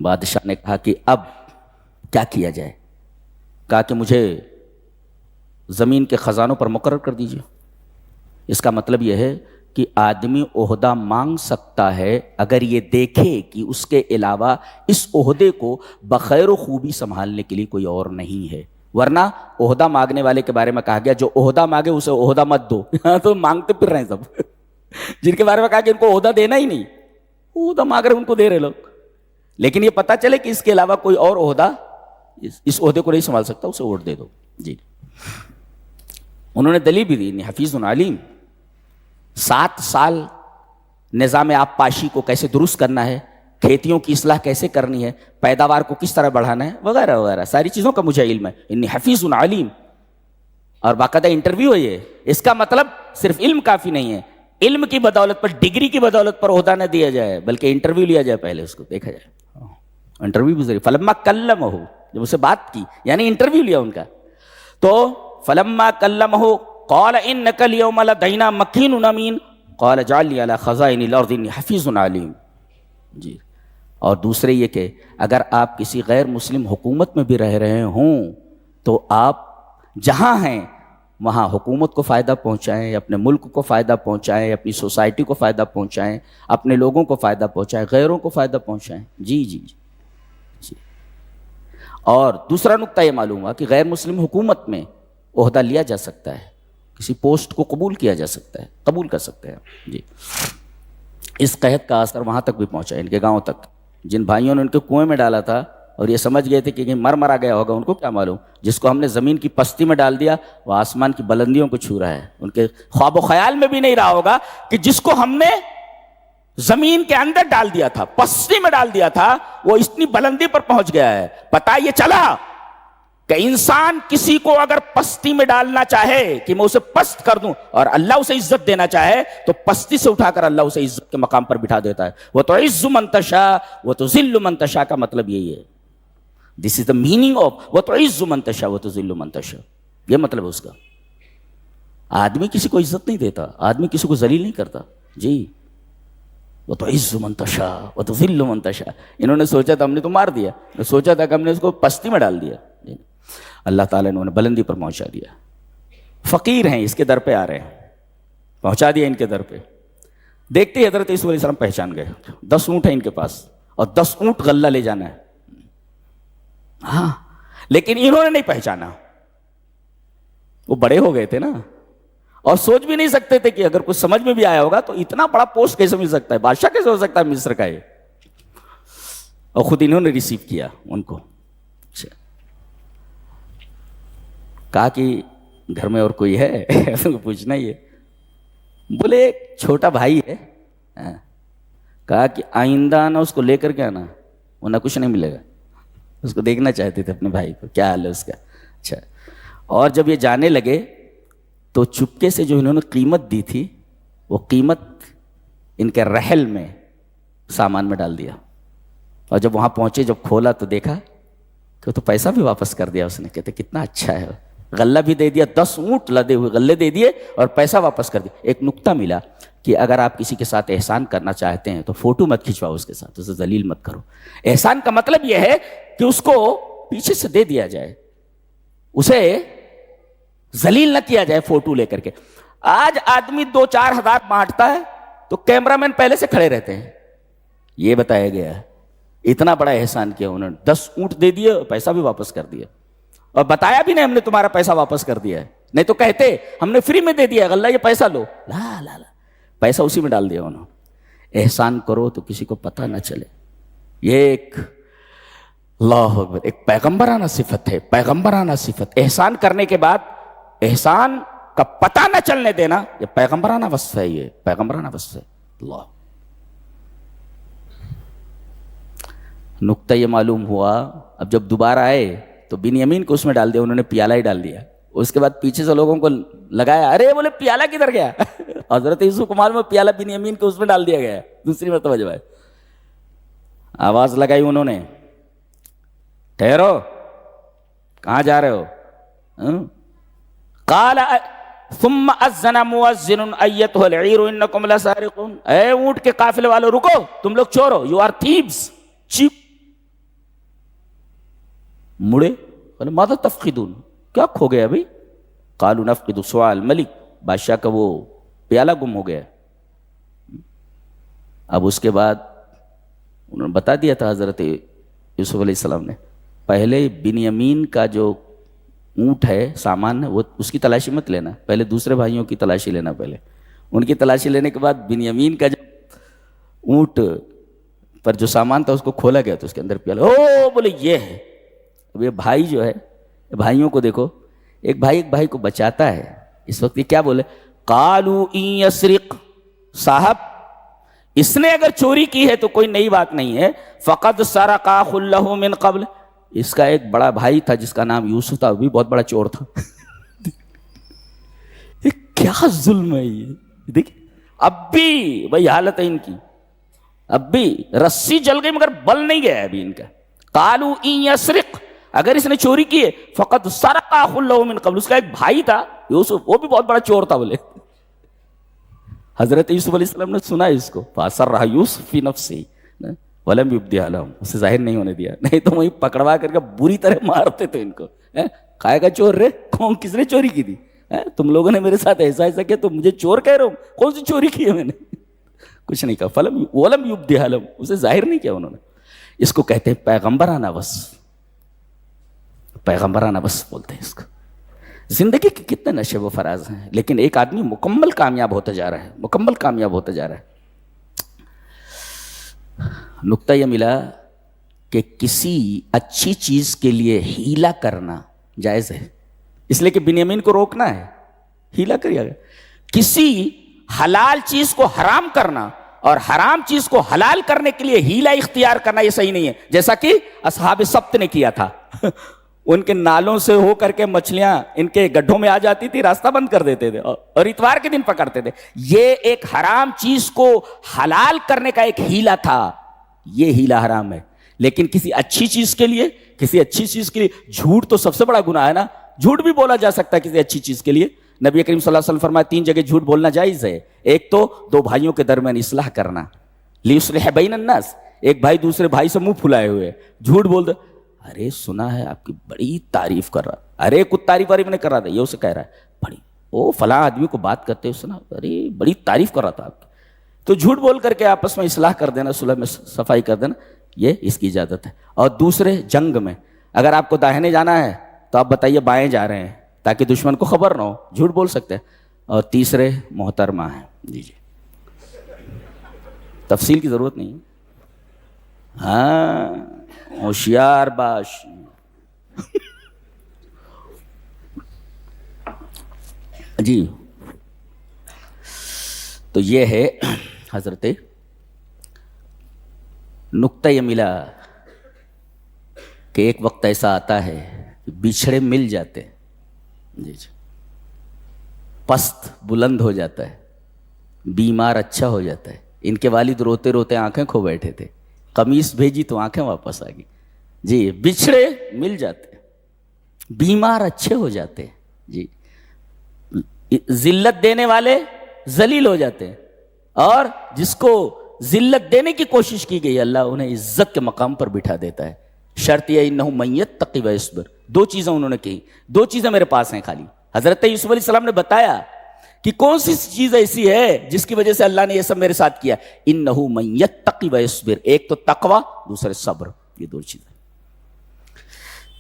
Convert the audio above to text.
بادشاہ نے کہا کہ اب کیا کیا جائے؟ کہا کہ مجھے زمین کے خزانوں پر مقرر کر دیجیے۔ اس کا مطلب یہ ہے کہ آدمی عہدہ مانگ سکتا ہے اگر یہ دیکھے کہ اس کے علاوہ اس عہدے کو بخیر و خوبی سنبھالنے کے لیے کوئی اور نہیں ہے، ورنہ عہدہ مانگنے والے کے بارے میں کہا گیا جو عہدہ مانگے اسے عہدہ مت دو۔ تو مانگتے پھر رہے ہیں سب، جن کے بارے میں کہا کہ ان کو عہدہ دینا ہی نہیں، عہدہ مانگ رہے ان کو دے رہے لوگ، لیکن یہ پتہ چلے کہ اس کے علاوہ کوئی اور عہدہ اس عہدے کو نہیں سنبھال سکتا، اسے ووٹ دے دو۔ جی انہوں نے دلیل بھی دی، حفیظ علیم، 7 سال نظام آب پاشی کو کیسے درست کرنا ہے، کھیتیوں کی اصلاح کیسے کرنی ہے، پیداوار کو کس طرح بڑھانا ہے، وغیرہ وغیرہ ساری چیزوں کا مجھے علم ہے، انی حفیظ علیم، اور باقاعدہ انٹرویو ہے یہ۔ اس کا مطلب صرف علم کافی نہیں ہے، علم کی بدولت پر، ڈگری کی بدولت پر عہدہ نہ دیا جائے، بلکہ انٹرویو لیا جائے، پہلے اس کو دیکھا جائے، انٹرویو بھی ضروری۔ فلما کلمہ، جب اسے بات کی یعنی انٹرویو لیا ان کا، تو فلما کلمہ قال انک اليوم لدینا مکین امین قال اجعل لی علی خزائن الارض انی حفیظ علیم۔ جی، اور دوسرے یہ کہ اگر آپ کسی غیر مسلم حکومت میں بھی رہ رہے ہوں تو آپ جہاں ہیں وہاں حکومت کو فائدہ پہنچائیں، اپنے ملک کو فائدہ پہنچائیں، اپنی سوسائٹی کو فائدہ پہنچائیں، اپنے لوگوں کو فائدہ پہنچائیں، غیروں کو فائدہ پہنچائیں۔ جی جی جی جی۔ اور دوسرا نقطہ یہ معلوم ہوا کہ غیر مسلم حکومت میں عہدہ لیا جا سکتا ہے، کسی پوسٹ کو قبول کیا جا سکتا ہے، قبول کر سکتے ہیں۔ جی، اس قحط کا اثر وہاں تک بھی پہنچا، ان کے گاؤں تک۔ جن بھائیوں نے ان کے کنویں میں ڈالا تھا اور یہ سمجھ گئے تھے کہ مرا گیا ہوگا، ان کو کیا معلوم، جس کو ہم نے زمین کی پستی میں ڈال دیا وہ آسمان کی بلندیوں کو چھو رہا ہے۔ ان کے خواب و خیال میں بھی نہیں رہا ہوگا کہ جس کو ہم نے زمین کے اندر ڈال دیا تھا، پستی میں ڈال دیا تھا، وہ اتنی بلندی پر پہنچ گیا ہے۔ پتہ یہ چلا کہ انسان کسی کو اگر پستی میں ڈالنا چاہے کہ میں اسے پست کر دوں، اور اللہ اسے عزت دینا چاہے تو پستی سے اٹھا کر اللہ اسے عزت کے مقام پر بٹھا دیتا ہے۔ وہ تو عز من تشاء وہ تو ذل من تشاء کا مطلب یہی ہے۔ دس از دا میننگ آف وہ تو عز من تشاء وہ تو ذل من تشاء، یہ مطلب ہے اس کا۔ آدمی کسی کو عزت نہیں دیتا، آدمی کسی کو ذلیل نہیں کرتا۔ جی، وہ تو عز من تشاء وہ تو ذل من تشاء۔ انہوں نے سوچا تھا ہم نے تو مار دیا، سوچا تھا کہ ہم نے اس کو پستی میں ڈال دیا، اللہ تعالیٰ نے انہیں بلندی پر پہنچا دیا۔ فقیر ہیں، اس کے در پہ آ رہے ہیں، پہنچا دیا ان کے در پہ۔ دیکھتے ہی حضرت یوسف علیہ السلام پہچان گئے، 10 اونٹ ہیں ان کے پاس اور 10 اونٹ غلہ لے جانا ہے۔ ہاں، لیکن انہوں نے نہیں پہچانا، وہ بڑے ہو گئے تھے نا، اور سوچ بھی نہیں سکتے تھے کہ اگر کچھ سمجھ میں بھی آیا ہوگا تو اتنا بڑا پوسٹ کیسے مل سکتا ہے، بادشاہ کیسے ہو سکتا ہے مصر کا یہ، اور خود انہوں نے ریسیو کیا ان کو۔ کہا کہ گھر میں اور کوئی ہے؟ پوچھنا ہی ہے۔ بولے ایک چھوٹا بھائی ہے۔ کہا کہ آئندہ نا اس کو لے کر کے آنا، ورنہ کچھ نہیں ملے گا۔ اس کو دیکھنا چاہتے تھے اپنے بھائی کو، کیا حال ہے اس کا۔ اچھا، اور جب یہ جانے لگے تو چپکے سے جو انہوں نے قیمت دی تھی وہ قیمت ان کے رحل میں سامان میں ڈال دیا، اور جب وہاں پہنچے جب کھولا تو دیکھا کہ تو پیسہ بھی واپس کر دیا اس نے۔ کہتے کتنا اچھا ہے، غلہ بھی دے دیا، 10 اونٹ لدے ہوئے غلے دے دیے اور پیسہ واپس کر دیا۔ ایک نقطہ ملا کہ اگر آپ کسی کے ساتھ احسان کرنا چاہتے ہیں تو فوٹو مت کھنچواؤ اس کے ساتھ، اسے ذلیل مت کرو۔ احسان کا مطلب یہ ہے کہ اس کو پیچھے سے دے دیا جائے، اسے ذلیل نہ کیا جائے فوٹو لے کر کے۔ آج آدمی 2-4 ہزار بانٹتا ہے تو کیمرہ مین پہلے سے کھڑے رہتے ہیں، یہ بتایا گیا ہے۔ اتنا بڑا احسان کیا انہوں نے، 10 اونٹ دے دیے، پیسہ بھی واپس کر دیا، اور بتایا بھی نہیں ہم نے تمہارا پیسہ واپس کر دیا ہے، نہیں تو کہتے ہم نے فری میں دے دیا غلہ، یہ پیسہ لو۔ لا لا لا، پیسہ اسی میں ڈال دیا انہوں نے۔ احسان کرو تو کسی کو پتہ نہ چلے، یہ ایک اللہ اکبر، ایک پیغمبرانہ صفت ہے، پیغمبرانہ صفت۔ احسان کرنے کے بعد احسان کا پتہ نہ چلنے دینا، یہ پیغمبرانہ وصف ہے، یہ پیغمبرانہ وصف ہے۔ اللہ، نقطہ یہ معلوم ہوا۔ اب جب دوبارہ آئے تو بنیامین کو اس میں ڈال دیا، انہوں نے پیالہ ہی ڈال دیا۔ اس کے بعد پیچھے سے لوگوں کو لگایا، ارے بولے پیالہ کدھر گیا؟ حضرت یوسف کو معلوم ہے پیالہ بنیامین کو اس میں ڈال دیا گیا ہے۔ دوسری مرتبہ جب آئے آواز لگائی انہوں نے، ٹھہرو، کہاں جا رہے ہو؟ قال ثم اذن مؤذن ایتها العیر انکم لسارقون، اے اونٹ کے قافلے والو رکو، تم لوگ چور ہو، یو آر تھیوز، چیپ، مڑے بولے ماذا تفقدون، کیا کھو گیا بھائی؟ قالوا نفقد سواع الملک، بادشاہ کا وہ پیالہ گم ہو گیا۔ اب اس کے بعد انہوں نے بتا دیا تھا حضرت یوسف علیہ السلام نے، پہلے بنیامین کا جو اونٹ ہے، سامان ہے، وہ اس کی تلاشی مت لینا، پہلے دوسرے بھائیوں کی تلاشی لینا، پہلے ان کی تلاشی لینے کے بعد بنیامین کا جو اونٹ پر جو سامان تھا اس کو کھولا گیا تو اس کے اندر پیالہ، او بولے یہ ہے۔ اب یہ بھائی جو ہے، بھائیوں کو دیکھو، ایک بھائی کو بچاتا ہے۔ اس وقت یہ کیا بولے؟ قالوا ان یسرق، صاحب اس نے اگر چوری کی ہے تو کوئی نئی بات نہیں ہے، فقد سرق اخ له من قبل، اس کا ایک بڑا بھائی تھا جس کا نام یوسف تھا، وہ بھی بہت بڑا چور تھا۔ کیا ظلم ہے یہ، دیکھیں اب بھی وہی حالت ہے ان کی، اب بھی رسی جل گئی مگر بل نہیں گیا ابھی ان کا۔ قالوا ان یسرق، اگر اس نے چوری کی ہے، فقد سرق اخ له من قبل، اس کا ایک بھائی تھا یوسف، وہ بھی بہت بڑا چور تھا بولے۔ حضرت یوسف علیہ السلام نے سنا اس کو، فاسرها یوسف فی نفسه ولم یبدها لهم، اسے ظاہر نہیں ہونے دیا، نہیں تو وہیں پکڑوا کر کے بری طرح مارتے تھے ان کو۔ کھائے گا چور رے، کون کس نے چوری کی تھی؟ تم لوگوں نے میرے ساتھ ایسا کیا، تم مجھے چور کہہ رہے ہو؟ کون سی چوری کی ہے میں نے؟ کچھ نہیں کہا، فلم ولم یبدها لهم، اسے ظاہر نہیں کیا انہوں نے۔ اس کو کہتے ہیں پیغمبرانہ بس، پیغمبرانہ بس بولتے ہیں اس کو۔ زندگی کے کتنے نشے و فراز ہیں، لیکن ایک آدمی مکمل کامیاب ہوتا جا رہا ہے، مکمل کامیاب ہوتا جا رہا ہے۔ نقطہ یہ ملا کہ کسی اچھی چیز کے لیے ہیلا کرنا جائز ہے، اس لیے کہ بنیامین کو روکنا ہے، ہیلا کریے گا۔ کسی حلال چیز کو حرام کرنا اور حرام چیز کو حلال کرنے کے لیے ہیلا اختیار کرنا یہ صحیح نہیں ہے، جیسا کہ اصحاب سبت نے کیا تھا۔ ان کے نالوں سے ہو کر کے مچھلیاں ان کے گڈھوں میں آ جاتی تھی، راستہ بند کر دیتے تھے اور اتوار کے دن پکڑتے تھے۔ یہ ایک حرام چیز کو حلال کرنے کا ایک ہیلا تھا، یہ ہیلا حرام ہے۔ لیکن کسی اچھی چیز کے لیے جھوٹ تو سب سے بڑا گناہ ہے نا، جھوٹ بھی بولا جا سکتا ہے کسی اچھی چیز کے لیے۔ نبی کریم صلی اللہ علیہ وسلم فرمایا 3 جگہ جھوٹ بولنا جائز ہے۔ ایک تو 2 بھائیوں کے درمیان اصلاح کرنا، لیصلح بین الناس، ایک بھائی دوسرے بھائی سے منہ پھلائے ہوئے جھوٹ بول دے، ارے سنا ہے آپ کی بڑی تعریف کر رہا، ارے کچھ تعریف وارف نہیں کر رہا تھا، یہ اسے کہہ رہا ہے بڑی، او فلاں آدمی کو بات کرتے ہو سنا، ارے بڑی تعریف کر رہا تھا آپ کی، تو جھوٹ بول کر کے آپس میں اصلاح کر دینا، صلح میں صفائی کر دینا، یہ اس کی اجازت ہے۔ اور دوسرے جنگ میں اگر آپ کو داہنے جانا ہے تو آپ بتائیے بائیں جا رہے ہیں تاکہ دشمن کو خبر نہ ہو، جھوٹ بول سکتے ہیں۔ اور تیسرے محترمہ ہیں، جی تفصیل کی ضرورت نہیں، ہاں ہوشیار باش۔ جی تو یہ ہے حضرت، نقطہ یہ ملا کہ ایک وقت ایسا آتا ہے کہ بچھڑے مل جاتے ہیں، جی پست بلند ہو جاتا ہے، بیمار اچھا ہو جاتا ہے۔ ان کے والد روتے روتے آنکھیں کھو بیٹھے تھے، قمیص بھیجی تو آنکھیں واپس آ گئی۔ جی بچھڑے مل جاتے ہیں، بیمار اچھے ہو جاتے ہیں، جی ذلت دینے والے ذلیل ہو جاتے ہیں، اور جس کو ذلت دینے کی کوشش کی گئی اللہ انہیں عزت کے مقام پر بٹھا دیتا ہے۔ شرط یہ انہ من یتقی ویصبر، 2 چیزیں انہوں نے کہی، 2 چیزیں میرے پاس ہیں خالی۔ حضرت یوسف علیہ السلام نے بتایا کہ کون سی چیز ایسی ہے جس کی وجہ سے اللہ نے یہ سب میرے ساتھ کیا، انہ من یتقی ویصبر، ایک تو تقوی، دوسرے صبر، یہ 2 چیزیں۔